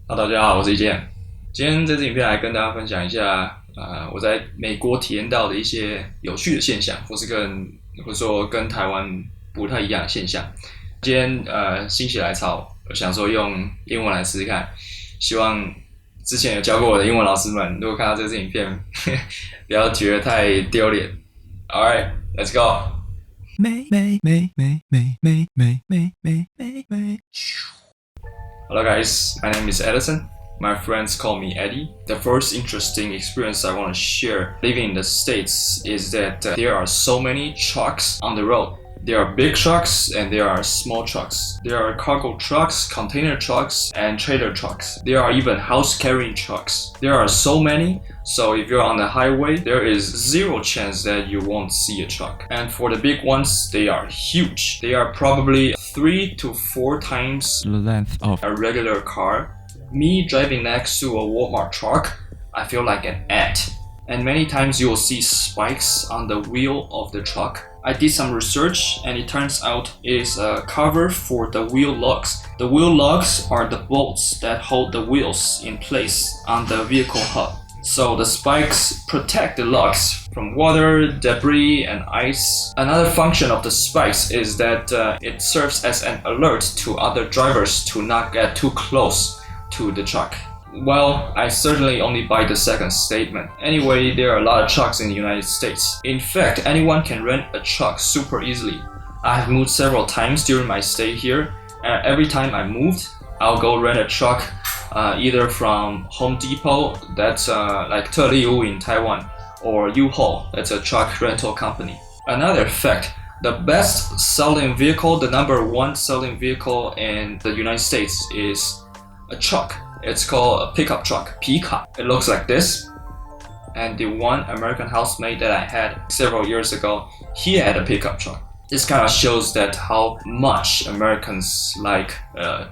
大家好，我是一健。今天这支影片来跟大家分享一下，我在美国体验到的一些有趣的现象，或者说跟台湾不太一样的现象。今天心血来潮，我想说用英文来试试看，希望之前有教过我的英文老师们，如果看到这支影片，不要觉得太丢脸。Alright, let's go. Hello guys, my name is Edison. My friends call me Eddie. The first interesting experience I want to share living in the States is that there are so many trucks on the road. There are big trucks and there are small trucks. There are cargo trucks, container trucks, and trailer trucks. There are even house-carrying trucks. There are so many, so if you're on the highway, there is zero chance that you won't see a truck. And for the big ones, they are huge. They are probably 3 to 4 times the length of a regular car. Me driving next to a Walmart truck, I feel like an ant. And many times you will see spikes on the wheel of the truck. I did some research and it turns out it is a cover for the wheel lugs. The wheel lugs are the bolts that hold the wheels in place on the vehicle hub. So the spikes protect the lugs from water, debris, and ice. Another function of the spikes is that it serves as an alert to other drivers to not get too close to the truck. Well, I certainly only buy the second statement. Anyway, there are a lot of trucks in the United States. In fact, anyone can rent a truck super easily. I have moved several times during my stay here, and every time I moved, I'll go rent a truck either from Home Depot, that's like 特力屋 in Taiwan, or U-Haul, that's a truck rental company. Another fact, the best selling vehicle, the number one selling vehicle in the United States is a truck. It's called a pickup truck, 皮卡. It looks like this. And the one American housemate that I had several years ago, he had a pickup truck. This kind of shows that how much Americans like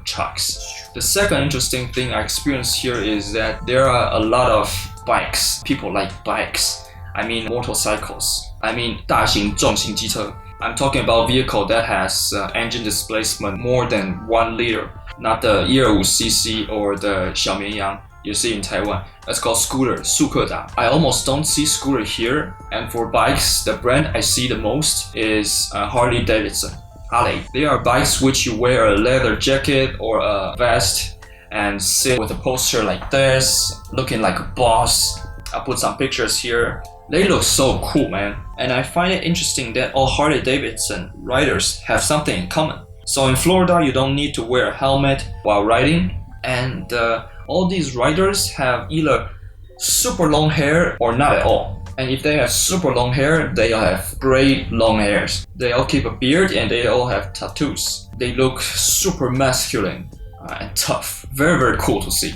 trucks. The second interesting thing I experienced here is that there are a lot of bikes. People like bikes. I mean motorcycles. I mean 大型重型机车. I'm talking about a vehicle that has engine displacement more than 1 liter. Not the 125cc or the 小绵羊 you see in Taiwan. That's called scooter, 速克达. I almost don't see scooter here. And for bikes, the brand I see the most is Harley Davidson. Harley. They are bikes which you wear a leather jacket or a vest and sit with a poster like this, looking like a boss. I'll put some pictures here. They look so cool, man. And I find it interesting that all Harley Davidson riders have something in common. So in Florida, you don't need to wear a helmet while riding, and all these riders have either super long hair or not at all. And if they have super long hair, they all have gray long hairs. They all keep a beard and they all have tattoos. They look super masculine and tough. Very, very cool to see.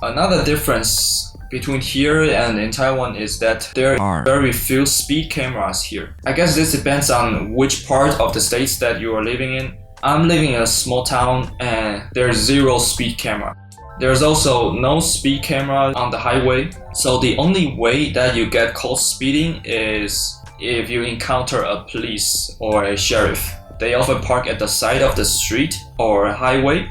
Another difference between here and in Taiwan is that there are very few speed cameras here. I guess this depends on which part of the states that you are living in. I'm living in a small town and there's zero speed camera. There's also no speed camera on the highway, so the only way that you get caught speeding is if you encounter a police or a sheriff. They often park at the side of the street or a highway.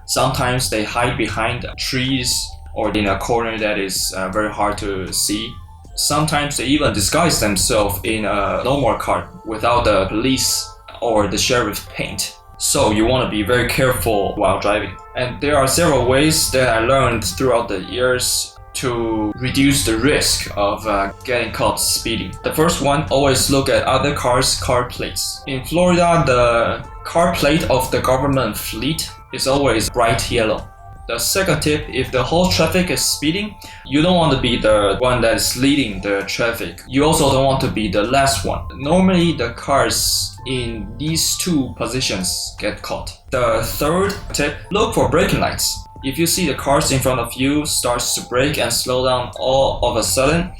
Sometimes they hide behind trees or in a corner that is very hard to see. Sometimes they even disguise themselves in a normal car without the police or the sheriff paint. So you want to be very careful while driving. And there are several ways that I learned throughout the years to reduce the risk of getting caught speeding. The first one, always look at other cars' car plates. In Florida, the car plate of the government fleet is always bright yellow. The second tip, if the whole traffic is speeding, you don't want to be the one that is leading the traffic. You also don't want to be the last one. Normally, the cars in these two positions get caught. The third tip, look for braking lights. If you see the cars in front of you starts to brake and slow down all of a sudden,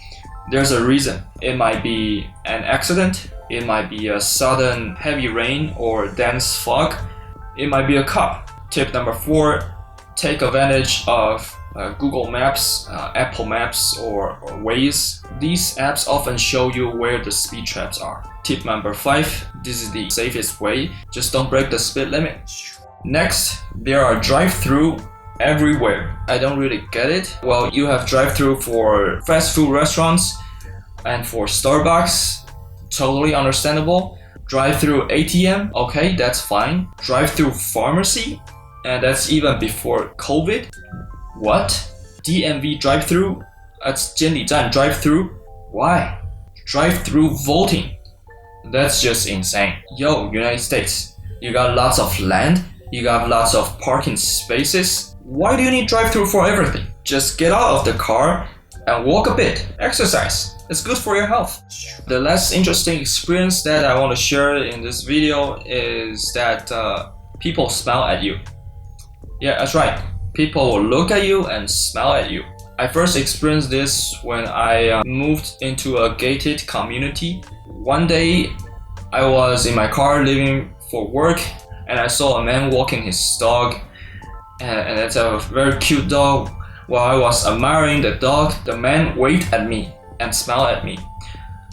there's a reason. It might be an accident, it might be a sudden heavy rain or dense fog, it might be a cop. Tip number 4, take advantage of Google Maps, Apple Maps, or Waze. These apps often show you where the speed traps are. Tip number 5, this is the safest way, just don't break the speed limit. Next, there are drive-through everywhere. I don't really get it. Well, you have drive-through for fast food restaurants and for Starbucks, totally understandable. Drive-through ATM, okay, that's fine. Drive-through pharmacy, and that's even before COVID. What? DMV drive-through? That's 监理站 drive-through? Why? Drive-through voting. That's just insane. Yo, United States, you got lots of land, you got lots of parking spaces. Why do you need drive-through for everything? Just get out of the car and walk a bit. Exercise. It's good for your health. The less interesting experience that I want to share in this video is that people smile at you. Yeah, that's right. People will look at you and smile at you. I first experienced this when I moved into a gated community. One day, I was in my car leaving for work and I saw a man walking his dog, and it's a very cute dog. While I was admiring the dog, the man waved at me and smiled at me.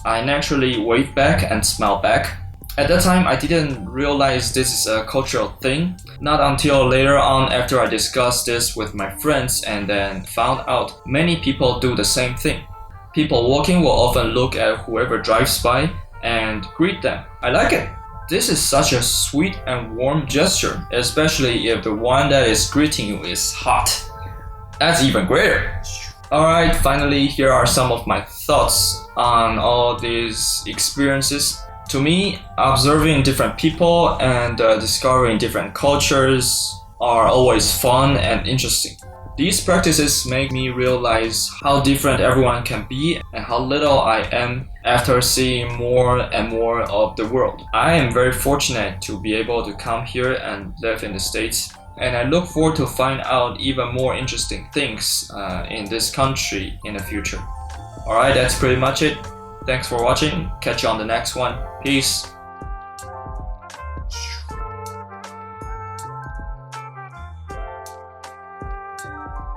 I naturally waved back and smiled back. At that time, I didn't realize this is a cultural thing. Not until later on, after I discussed this with my friends and then found out many people do the same thing. People walking will often look at whoever drives by and greet them. I like it. This is such a sweet and warm gesture, especially if the one that is greeting you is hot. That's even greater. Alright, finally, here are some of my thoughts on all these experiences. To me, observing different people and discovering different cultures are always fun and interesting. These practices make me realize how different everyone can be and how little I am after seeing more and more of the world. I am very fortunate to be able to come here and live in the States, and I look forward to find out even more interesting things in this country in the future. Alright, that's pretty much it. Thanks for watching. Catch you on the next one. Peace.